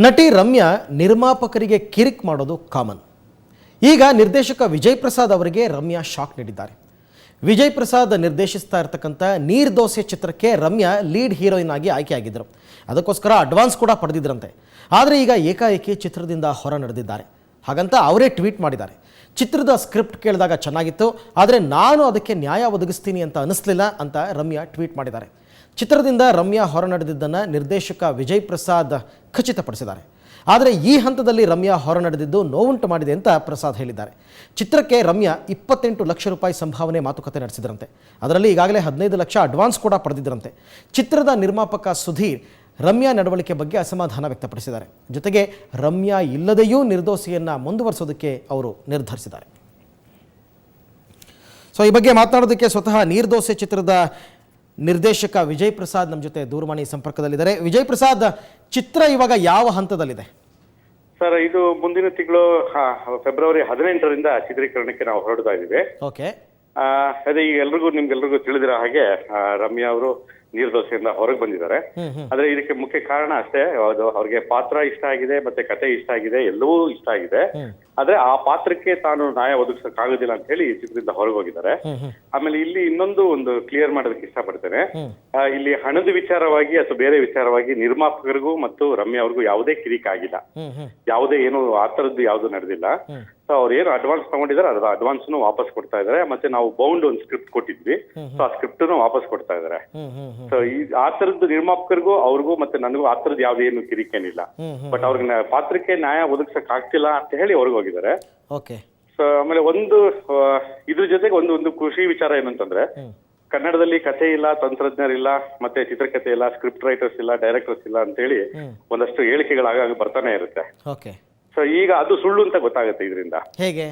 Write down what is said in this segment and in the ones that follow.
ನಟಿ ರಮ್ಯಾ ನಿರ್ಮಾಪಕರಿಗೆ ಕಿರಿಕ್ ಮಾಡೋದು ಕಾಮನ್. ಈಗ ನಿರ್ದೇಶಕ ವಿಜಯ್ ಪ್ರಸಾದ್ ಅವರಿಗೆ ರಮ್ಯಾ ಶಾಕ್ ನೀಡಿದ್ದಾರೆ. ವಿಜಯ್ ಪ್ರಸಾದ್ ನಿರ್ದೇಶಿಸ್ತಾ ಇರತಕ್ಕಂಥ ನೀರ್ ದೋಸೆ ಚಿತ್ರಕ್ಕೆ ರಮ್ಯಾ ಲೀಡ್ ಹೀರೋಯಿನ್ ಆಗಿ ಆಯ್ಕೆಯಾಗಿದ್ದರು. ಅದಕ್ಕೋಸ್ಕರ ಅಡ್ವಾನ್ಸ್ ಕೂಡ ಪಡೆದಿದ್ರಂತೆ. ಆದರೆ ಈಗ ಏಕಾಏಕಿ ಚಿತ್ರದಿಂದ ಹೊರ ನಡೆದಿದ್ದಾರೆ. ಹಾಗಂತ ಅವರೇ ಟ್ವೀಟ್ ಮಾಡಿದ್ದಾರೆ. ಚಿತ್ರದ ಸ್ಕ್ರಿಪ್ಟ್ ಕೇಳಿದಾಗ ಚೆನ್ನಾಗಿತ್ತು, ಆದರೆ ನಾನು ಅದಕ್ಕೆ ನ್ಯಾಯ ಒದಗಿಸ್ತೀನಿ ಅಂತ ಅನಿಸ್ಲಿಲ್ಲ ಅಂತ ರಮ್ಯಾ ಟ್ವೀಟ್ ಮಾಡಿದ್ದಾರೆ. ಚಿತ್ರದಿಂದ ರಮ್ಯಾ ಹೊರ ನಡೆದಿದ್ದನ್ನು ನಿರ್ದೇಶಕ ವಿಜಯ್ ಪ್ರಸಾದ್ ಖಚಿತಪಡಿಸಿದ್ದಾರೆ. ಆದರೆ ಈ ಹಂತದಲ್ಲಿ ರಮ್ಯಾ ಹೊರ ನಡೆದಿದ್ದು ನೋವುಂಟು ಮಾಡಿದೆ ಅಂತ ಪ್ರಸಾದ್ ಹೇಳಿದ್ದಾರೆ. ಚಿತ್ರಕ್ಕೆ ರಮ್ಯಾ 28 ಲಕ್ಷ ರೂಪಾಯಿ ಸಂಭಾವನೆ ಮಾತುಕತೆ ನಡೆಸಿದ್ರಂತೆ. ಅದರಲ್ಲಿ ಈಗಾಗಲೇ 15 ಲಕ್ಷ ಅಡ್ವಾನ್ಸ್ ಕೂಡ ಪಡೆದಿದ್ದರಂತೆ. ಚಿತ್ರದ ನಿರ್ಮಾಪಕ ಸುಧೀರ್ ರಮ್ಯಾ ನಡವಳಿಕೆ ಬಗ್ಗೆ ಅಸಮಾಧಾನ ವ್ಯಕ್ತಪಡಿಸಿದ್ದಾರೆ. ಜೊತೆಗೆ ರಮ್ಯಾ ಇಲ್ಲದೆಯೂ ನಿರ್ದೋಷಿಯನ್ನು ಮುಂದುವರಿಸೋದಕ್ಕೆ ಅವರು ನಿರ್ಧರಿಸಿದ್ದಾರೆ. ಸೊ ಈ ಬಗ್ಗೆ ಮಾತನಾಡೋದಕ್ಕೆ ಸ್ವತಃ ನೀರ್ದೋಸೆ ಚಿತ್ರದ ನಿರ್ದೇಶಕ ವಿಜಯ್ ಪ್ರಸಾದ್ ನಮ್ಮ ಜೊತೆ ದೂರವಾಣಿ ಸಂಪರ್ಕದಲ್ಲಿದ್ದಾರೆ. ವಿಜಯ್ ಪ್ರಸಾದ್, ಚಿತ್ರ ಇವಾಗ ಯಾವ ಹಂತದಲ್ಲಿದೆ? ಸರ್, ಇದು ಮುಂದಿನ ತಿಂಗಳು ಫೆಬ್ರವರಿ 18ರಿಂದ ಚಿತ್ರೀಕರಣಕ್ಕೆ ನಾವು ಹೊರಡ್ತಾ ಇದ್ದೀವಿ. ಓಕೆ. ಅದೇ ಈಗ ನಿಮ್ಗೆಲ್ರಿಗೂ ತಿಳಿದಿರೋ ಹಾಗೆ ರಮ್ಯಾ ಅವರು ನೀರ್ದೋಸೆಯಿಂದ ಹೊರಗೆ ಬಂದಿದ್ದಾರೆ. ಆದ್ರೆ ಇದಕ್ಕೆ ಮುಖ್ಯ ಕಾರಣ ಅಷ್ಟೇ, ಅವ್ರಿಗೆ ಪಾತ್ರ ಇಷ್ಟ ಆಗಿದೆ, ಮತ್ತೆ ಕತೆ ಇಷ್ಟ ಆಗಿದೆ, ಎಲ್ಲವೂ ಇಷ್ಟ ಆಗಿದೆ. ಆದ್ರೆ ಆ ಪಾತ್ರಕ್ಕೆ ತಾನು ನ್ಯಾಯ ಒದಗಿಸಕ್ ಆಗೋದಿಲ್ಲ ಅಂತ ಹೇಳಿ ಚಿತ್ರದಿಂದ ಹೊರಗೆ ಹೋಗಿದ್ದಾರೆ. ಆಮೇಲೆ ಇಲ್ಲಿ ಒಂದು ಕ್ಲಿಯರ್ ಮಾಡೋದಕ್ಕೆ ಇಷ್ಟಪಡ್ತೇನೆ. ಇಲ್ಲಿ ಹಣದ ವಿಚಾರವಾಗಿ ಅಥವಾ ಬೇರೆ ವಿಚಾರವಾಗಿ ನಿರ್ಮಾಪಕರಿಗೂ ಮತ್ತು ರಮ್ಯಾ ಅವ್ರಿಗೂ ಯಾವುದೇ ಕಿರಿಕ್ ಆಗಿಲ್ಲ. ಯಾವುದೇ ಏನು ಆ ತರದ್ದು ಯಾವ್ದು ನಡೆದಿಲ್ಲ. ಸೊ ಅವ್ರು ಏನು ಅಡ್ವಾನ್ಸ್ ತಗೊಂಡಿದ್ದಾರೆ ಅದ್ರ ಅಡ್ವಾನ್ಸ್ ವಾಪಸ್ ಕೊಡ್ತಾ ಇದಾರೆ. ಮತ್ತೆ ನಾವು ಬೌಂಡ್ ಒಂದು ಸ್ಕ್ರಿಪ್ಟ್ ಕೊಟ್ಟಿದ್ವಿ, ಸೊ ಆ ಸ್ಕ್ರಿಪ್ಟ್ ವಾಪಸ್ ಕೊಡ್ತಾ ಇದಾರೆ. ಸೊ ಈ ಆ ತರದ್ದು ನಿರ್ಮಾಪಕರಿಗೂ ಅವ್ರಿಗೂ ಮತ್ತೆ ನನಗೂ ಆ ತರದ್ದು ಯಾವ್ದೇನು ಕಿರಿಕೇನಿಲ್ಲ. ಬಟ್ ಅವ್ರಿಗೆ ಪಾತ್ರಕ್ಕೆ ನ್ಯಾಯ ಒದಗಿಸಕ್ ಆಗ್ತಿಲ್ಲ ಅಂತ ಹೇಳಿ ಅವ್ರಿಗೆ ಹೋಗಿದ್ದಾರೆ. ಸೊ ಆಮೇಲೆ ಇದ್ರ ಜೊತೆಗೆ ಒಂದು ಖುಷಿ ವಿಚಾರ ಏನಂತಂದ್ರೆ, ಕನ್ನಡದಲ್ಲಿ ಕಥೆ ಇಲ್ಲ, ತಂತ್ರಜ್ಞರಿಲ್ಲ, ಮತ್ತೆ ಚಿತ್ರಕಥೆ ಇಲ್ಲ, ಸ್ಕ್ರಿಪ್ಟ್ ರೈಟರ್ಸ್ ಇಲ್ಲ, ಡೈರೆಕ್ಟರ್ಸ್ ಇಲ್ಲ ಅಂತ ಹೇಳಿ ಒಂದಷ್ಟು ಹೇಳಿಕೆಗಳಾಗ ಬರ್ತಾನೆ ಇರುತ್ತೆ. ಸೊ ಈಗ ಅದು ಸುಳ್ಳು ಅಂತ ಗೊತ್ತಾಗುತ್ತೆ ಇದರಿಂದ. ಹೇಗೆ?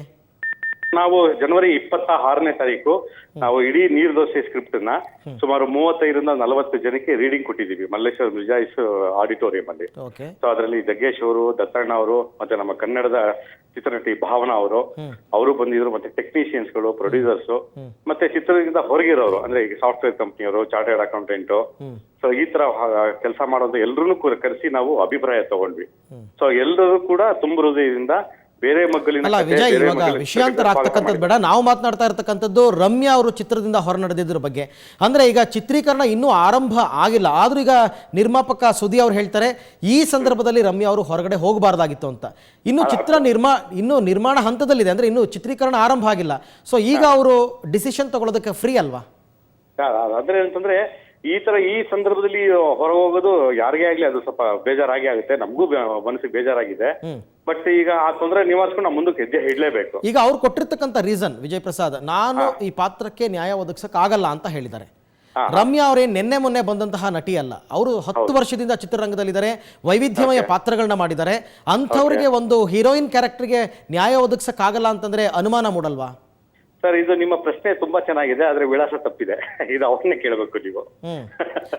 ನಾವು ಜನವರಿ 26ನೇ ತಾರೀಕು ನಾವು ಇಡೀ ನೀರ್ದೋಸೆ ಸ್ಕ್ರಿಪ್ಟ್ ನ ಸುಮಾರು 35ರಿಂದ 40 ಜನಕ್ಕೆ ರೀಡಿಂಗ್ ಕೊಟ್ಟಿದ್ದೀವಿ ಮಲ್ಲೇಶ್ವರ ಮಿರ್ಜಾಯಿಸ್ ಆಡಿಟೋರಿಯಂ ಅಲ್ಲಿ. ಸೊ ಅದರಲ್ಲಿ ಜಗ್ಗೇಶ್ ಅವರು, ದತ್ತಣ್ಣ ಅವರು, ಮತ್ತೆ ನಮ್ಮ ಕನ್ನಡದ ಚಿತ್ರನಟಿ ಭಾವನಾ ಅವರು ಬಂದಿದ್ರು. ಮತ್ತೆ ಟೆಕ್ನಿಷಿಯನ್ಸ್ಗಳು, ಪ್ರೊಡ್ಯೂಸರ್ಸ್, ಮತ್ತೆ ಚಿತ್ರದಿಂದ ಹೊರಗಿರೋರು ಅಂದ್ರೆ ಈಗ ಸಾಫ್ಟ್ವೇರ್ ಕಂಪ್ನಿಯವರು, ಚಾರ್ಟರ್ಡ್ ಅಕೌಂಟೆಂಟ್, ಸೊ ಈ ತರ ಕೆಲಸ ಮಾಡೋದು ಎಲ್ಲರೂ ಕರೆಸಿ ನಾವು ಅಭಿಪ್ರಾಯ ತಗೊಂಡ್ವಿ. ಸೊ ಎಲ್ಲರೂ ಕೂಡ ತುಂಬ ಹೃದಯದಿಂದ ಬೇರೆ ಮಗ್ಗಲಿನ ವಿಜಯ್, ಇವಾಗ ವಿಷಯಾಂತರ ಆಗ್ತಕ್ಕಂಥದ್ದು ಬೇಡ, ನಾವು ಮಾತನಾಡ್ತಾ ಇರ್ತಕ್ಕಂಥದ್ದು ರಮ್ಯಾ ಅವರು ಚಿತ್ರದಿಂದ ಹೊರ ನಡೆದಿದ್ರ ಬಗ್ಗೆ. ಅಂದ್ರೆ ಈಗ ಚಿತ್ರೀಕರಣ ಇನ್ನೂ ಆರಂಭ ಆಗಿಲ್ಲ, ಆದ್ರೂ ಈಗ ನಿರ್ಮಾಪಕ ಸುಧಿ ಅವ್ರು ಹೇಳ್ತಾರೆ ಈ ಸಂದರ್ಭದಲ್ಲಿ ರಮ್ಯಾ ಅವರು ಹೊರಗಡೆ ಹೋಗಬಾರ್ದಾಗಿತ್ತು ಅಂತ. ಇನ್ನು ನಿರ್ಮಾಣ ಹಂತದಲ್ಲಿದೆ, ಅಂದ್ರೆ ಇನ್ನು ಚಿತ್ರೀಕರಣ ಆರಂಭ ಆಗಿಲ್ಲ. ಸೊ ಈಗ ಅವರು ಡಿಸಿಷನ್ ತಗೊಳ್ಳೋದಕ್ಕೆ ಫ್ರೀ ಅಲ್ವಾ? ಅಂದ್ರೆ ಅಂತಂದ್ರೆ ಈ ಸಂದರ್ಭದಲ್ಲಿ ಹೊರ ಹೋಗೋದು ಯಾರಿಗೇ ಆಗ್ಲಿ ಅದು ಸ್ವಲ್ಪ ಬೇಜಾರಾಗಿ ಆಗುತ್ತೆ. ನಮಗೂ ಮನಸ್ಸಿಗೆ ಬೇಜಾರಾಗಿದೆ. ಬಟ್ ಈಗ ಆ ತೊಂದರೆ ನಿವಾರಿಸ್ಕೊಂಡು ನಾವು ಮುಂದಕ್ಕೆ ಹೆಜ್ಜೆ ಇಡ್ಲೇಬೇಕು. ಈಗ ಅವ್ರು ಕೊಟ್ಟಿರ್ತಕ್ಕಂಥ ರೀಸನ್ ವಿಜಯ್ ಪ್ರಸಾದ್, ನಾನು ಈ ಪಾತ್ರಕ್ಕೆ ನ್ಯಾಯ ಒದಗಿಸಕ್ ಆಗಲ್ಲ ಅಂತ ಹೇಳಿದ್ದಾರೆ. ರಮ್ಯಾ ಅವರೇ ನಿನ್ನೆ ಮೊನ್ನೆ ಬಂದಂತಹ ನಟಿ ಅಲ್ಲ, ಅವರು 10 ವರ್ಷದಿಂದ ಚಿತ್ರರಂಗದಲ್ಲಿದ್ದಾರೆ, ವೈವಿಧ್ಯಮಯ ಪಾತ್ರಗಳನ್ನ ಮಾಡಿದ್ದಾರೆ. ಅಂಥವ್ರಿಗೆ ಒಂದು ಹೀರೋಯಿನ್ ಕ್ಯಾರೆಕ್ಟರ್ಗೆ ನ್ಯಾಯ ಒದಗಿಸಕ್ ಆಗಲ್ಲ ಅಂತಂದ್ರೆ ಅನುಮಾನ ಮೂಡಲ್ವಾ? ಸರ್, ಇದು ನಿಮ್ಮ ಪ್ರಶ್ನೆ ತುಂಬಾ ಚೆನ್ನಾಗಿದೆ, ಆದ್ರೆ ವಿಳಾಸ ತಪ್ಪಿದೆ. ಇದು ಅವ್ರನ್ನೇ ಕೇಳಬೇಕು ನೀವು.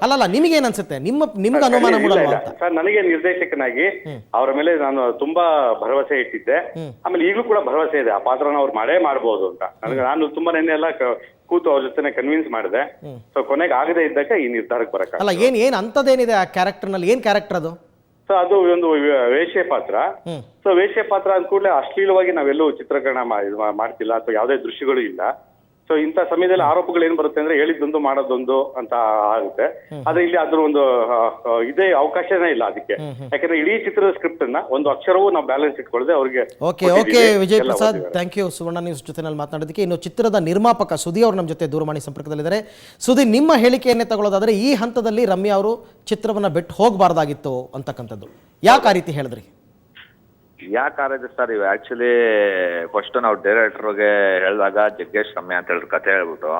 ಅಲ್ಲಲ್ಲ, ನಿಮಗೇನ್ ಅನ್ಸುತ್ತೆ? ನಿಮ್ಗೆ ಅನುಮಾನ ಮೂಡಲ್ವಾ? ಸರ್, ನನಗೆ ನಿರ್ದೇಶಕನಾಗಿ ಅವರ ಮೇಲೆ ನಾನು ತುಂಬಾ ಭರವಸೆ ಇಟ್ಟಿದ್ದೆ. ಆಮೇಲೆ ಈಗಲೂ ಕೂಡ ಭರವಸೆ ಇದೆ, ಆ ಪಾತ್ರನ ಅವ್ರು ಮಾಡಬಹುದು ಅಂತ. ನಾನು ತುಂಬಾ ನೆನ್ನೆ ಎಲ್ಲ ಕೂತು ಅವ್ರ ಜೊತೆ ಕನ್ವಿನ್ಸ್ ಮಾಡಿದೆ. ಸೊ ಕೊನೆಗೆ ಆಗದೆ ಇದ್ದಾಗ ಈ ನಿರ್ಧಾರಕ್ಕೆ ಬರಕ. ಅಲ್ಲ, ಏನ್ ಅಂತದೇನಿದೆ ಆ ಕ್ಯಾರೆಕ್ಟರ್ ನಲ್ಲಿ? ಏನ್ ಕ್ಯಾರೆಕ್ಟರ್ ಅದು? ಸೊ ಅದು ಒಂದು ವೇಶ್ಯ ಪಾತ್ರ. ಸೊ ವೇಶ್ಯ ಪಾತ್ರ ಅಂದ ಕೂಡಲೇ ಅಶ್ಲೀಲವಾಗಿ ನಾವೆಲ್ಲೂ ಚಿತ್ರೀಕರಣ ಮಾಡ್ತಿಲ್ಲ ಅಥವಾ ಯಾವುದೇ ದೃಶ್ಯಗಳು ಇಲ್ಲ. ಸೊ ಇಂಥ ಸಮಯದಲ್ಲಿ ಆರೋಪಗಳು ಏನ್ ಬರುತ್ತೆ ಅಂದ್ರೆ ಹೇಳಿದ್ದೊಂದು ಮಾಡೋದೊಂದು ಅಂತ ಆಗುತ್ತೆ. ಆದ್ರೆ ಇಲ್ಲಿ ಅದ್ರ ಒಂದು ಇದೇ ಅವಕಾಶನೇ ಇಲ್ಲ ಅದಕ್ಕೆ. ಯಾಕಂದ್ರೆ ಇಡೀ ಚಿತ್ರದ ಸ್ಕ್ರಿಪ್ಟ್ ಅನ್ನ ಒಂದು ಅಕ್ಷರವೂ ನಾವು ಬ್ಯಾಲೆನ್ಸ್ ಇಟ್ಕೊಳ್ಳದೆ ಅವ್ರಿಗೆ. Okay Vijay Prasad, thank you Suvarna news ಜೊತೆನಲ್ಲಿ ಮಾತನಾಡೋದಕ್ಕೆ. ಇನ್ನು ಚಿತ್ರದ ನಿರ್ಮಾಪಕ ಸುಧಿ ಅವರು ನಮ್ಮ ಜೊತೆ ದೂರವಾಣಿ ಸಂಪರ್ಕದಲ್ಲಿದ್ದಾರೆ. ಸುಧಿ, ನಿಮ್ಮ ಹೇಳಿಕೆಯನ್ನೇ ತಗೊಳ್ಳೋದಾದ್ರೆ ಈ ಹಂತದಲ್ಲಿ ರಮ್ಯಾ ಅವರು ಚಿತ್ರವನ್ನ ಬಿಟ್ಟು ಹೋಗಬಾರ್ದಾಗಿತ್ತು ಅಂತಕ್ಕಂಥದ್ದು ಯಾಕೆ ಆ ರೀತಿ ಹೇಳಿದ್ರಿ? ಯಾಕಾರಿದೆ ಸರ್, ಇವು ಆಕ್ಚುಲಿ ಫಸ್ಟ್ ನಾವು ಡೈರೆಕ್ಟರ್ಗೆ ಹೇಳಿದಾಗ ಜಗ್ಗೇಶ್ ರಮ್ಯಾ ಅಂತ ಹೇಳಿದ್ರು ಕತೆ ಹೇಳ್ಬಿಟ್ಟು,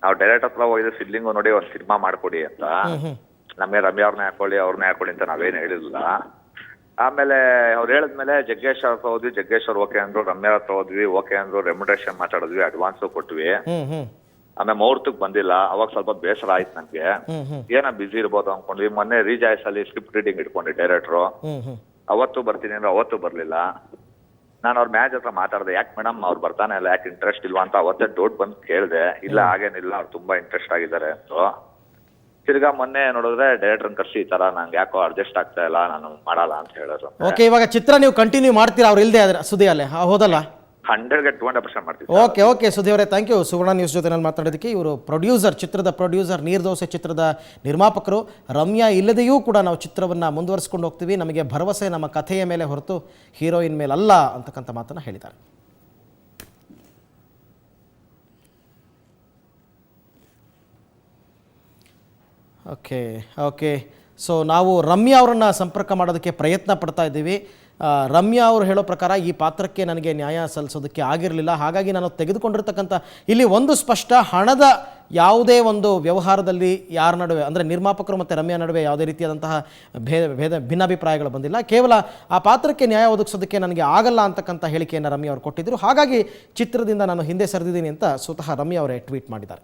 ನಾವು ಡೈರೆಕ್ಟರ್ ಹತ್ರ ಹೋಗಿದ್ರೆ ಸಿದ್ಲಿಂಗು ನೋಡಿ ಒಂದು ಸಿನಿಮಾ ಮಾಡ್ಕೊಡಿ ಅಂತ. ನಮಗೆ ರಮ್ಯಾ ಅವ್ರನ್ನ ಅವ್ರನ್ನ ಹಾಕೊಳ್ಳಿ ಅಂತ ನಾವೇನು ಹೇಳಿಲ್ಲ. ಆಮೇಲೆ ಅವ್ರು ಹೇಳಿದ್ಮೇಲೆ ಜಗ್ಗೇಶ್ ಅವ್ರ ಹತ್ರ ಹೋದ್ವಿ, ಜಗ್ಗೇಶ್ ಅವ್ರು ಓಕೆ ಅಂದ್ರು, ರಮ್ಯಾ ಹತ್ರ ಹೋದ್ವಿ, ಓಕೆ ಅಂದ್ರು, ರೆಮ್ಯುನರೇಷನ್ ಮಾತಾಡಿದ್ವಿ, ಅಡ್ವಾನ್ಸ್ ಕೊಟ್ವಿ. ಆಮೇಲೆ ಮುಹೂರ್ತಕ್ಕೆ ಬಂದಿಲ್ಲ, ಅವಾಗ ಸ್ವಲ್ಪ ಬೇಸರ ಆಯ್ತು ನನ್ಗೆ. ಏನೋ ಬಿಸಿ ಇರ್ಬೋದು ಅನ್ಕೊಂಡ್ವಿ. ಮೊನ್ನೆ ರೀಜಾಯ್ಸ್ ಅಲ್ಲಿ ಸ್ಕ್ರಿಪ್ಟ್ ರೀಡಿಂಗ್ ಇಟ್ಕೊಂಡ್ವಿ ಡೈರೆಕ್ಟ್ರು. ಅವತ್ತು ಬರ್ತೀನಿ ಅಂದ್ರೆ ಅವತ್ತು ಬರ್ಲಿಲ್ಲ. ನಾನು ಅವ್ರ ಮ್ಯಾನೇಜರ್ ಹತ್ರ ಮಾತಾಡ್ದೆ, ಯಾಕೆ ಮೇಡಮ್ ಅವ್ರು ಬರ್ತಾನೆ ಇಲ್ಲ, ಯಾಕೆ ಇಂಟ್ರೆಸ್ಟ್ ಇಲ್ವಾ ಅಂತ ಅವತ್ತೇ ಡೌಟ್ ಬಂದು ಕೇಳಿದೆ. ಇಲ್ಲ ಹಾಗೇನಿಲ್ಲ, ಅವ್ರು ತುಂಬಾ ಇಂಟ್ರೆಸ್ಟ್ ಆಗಿದ್ದಾರೆ ಅಂತ. ತಿರ್ಗಾ ಮೊನ್ನೆ ನೋಡಿದ್ರೆ ಡೈರೆಕ್ಟರ್ ಕರ್ಸಿ ಈ ತರ ನಂಗೆ ಯಾಕೋ ಅಡ್ಜಸ್ಟ್ ಆಗ್ತಾ ಇಲ್ಲ, ನಾನು ಮಾಡಲ್ಲ ಅಂತ ಹೇಳಿದ್ರು. ಓಕೆ, ಇವಾಗ ಚಿತ್ರ ನೀವು ಕಂಟಿನ್ಯೂ ಮಾಡ್ತೀರಾ ಅವ್ರು ಇಲ್ಲದೆ ಆದ್ರೆ ಸುದ್ದಿ ಅಲ್ಲೇ ಹೋದಲ್ಲ? 100ಗೆ 200% ಮಾಡ್ತೀವಿ. ಓಕೆ ಸುದ್ದಿ ಅವರೇ, ಥ್ಯಾಂಕ್ ಯು. ಸುವರ್ಣ ನ್ಯೂಸ್ ಜೊತೆ ನಾನು ಮಾತಾಡೋದಕ್ಕೆ. ಇವರು ಪ್ರೊಡ್ಯೂಸರ್, ಚಿತ್ರದ ಪ್ರೊಡ್ಯೂಸರ್, ನೀರ್ದೋಸೆ ಚಿತ್ರದ ನಿರ್ಮಾಪಕರು. ರಮ್ಯಾ ಇಲ್ಲದೆಯೂ ಕೂಡ ನಾವು ಚಿತ್ರವನ್ನು ಮುಂದುವರಿಸ್ಕೊಂಡು ಹೋಗ್ತೀವಿ, ನಮಗೆ ಭರವಸೆ ನಮ್ಮ ಕಥೆಯ ಮೇಲೆ ಹೊರತು ಹೀರೋಯಿನ್ ಮೇಲಲ್ಲ ಅಂತಕ್ಕಂಥ ಮಾತನ್ನು ಹೇಳಿದ್ದಾರೆ. ಓಕೆ ಸೊ ನಾವು ರಮ್ಯಾ ಅವರನ್ನು ಸಂಪರ್ಕ ಮಾಡೋದಕ್ಕೆ ಪ್ರಯತ್ನ ಪಡ್ತಾ ಇದ್ದೀವಿ. ರಮ್ಯಾ ಅವರು ಹೇಳೋ ಪ್ರಕಾರ ಈ ಪಾತ್ರಕ್ಕೆ ನನಗೆ ನ್ಯಾಯ ಸಲ್ಲಿಸೋದಕ್ಕೆ ಆಗಿರಲಿಲ್ಲ, ಹಾಗಾಗಿ ನಾನು ತೆಗೆದುಕೊಂಡಿರ್ತಕ್ಕಂಥ ಇಲ್ಲಿ ಒಂದು ಸ್ಪಷ್ಟ, ಹಣದ ಯಾವುದೇ ಒಂದು ವ್ಯವಹಾರದಲ್ಲಿ ಯಾರ ನಡುವೆ ಅಂದರೆ ನಿರ್ಮಾಪಕರು ಮತ್ತು ರಮ್ಯಾ ನಡುವೆ ಯಾವುದೇ ರೀತಿಯಾದಂತಹ ಭಿನ್ನಾಭಿಪ್ರಾಯಗಳು ಬಂದಿಲ್ಲ. ಕೇವಲ ಆ ಪಾತ್ರಕ್ಕೆ ನ್ಯಾಯ ಒದಗಿಸೋದಕ್ಕೆ ನನಗೆ ಆಗಲ್ಲ ಅಂತಕ್ಕಂಥ ಹೇಳಿಕೆಯನ್ನು ರಮ್ಯಾ ಅವರು ಕೊಟ್ಟಿದ್ದರು. ಹಾಗಾಗಿ ಚಿತ್ರದಿಂದ ನಾನು ಹಿಂದೆ ಸರಿದಿದ್ದೀನಿ ಅಂತ ಸ್ವತಃ ರಮ್ಯಾ ಅವರೇ ಟ್ವೀಟ್ ಮಾಡಿದ್ದಾರೆ.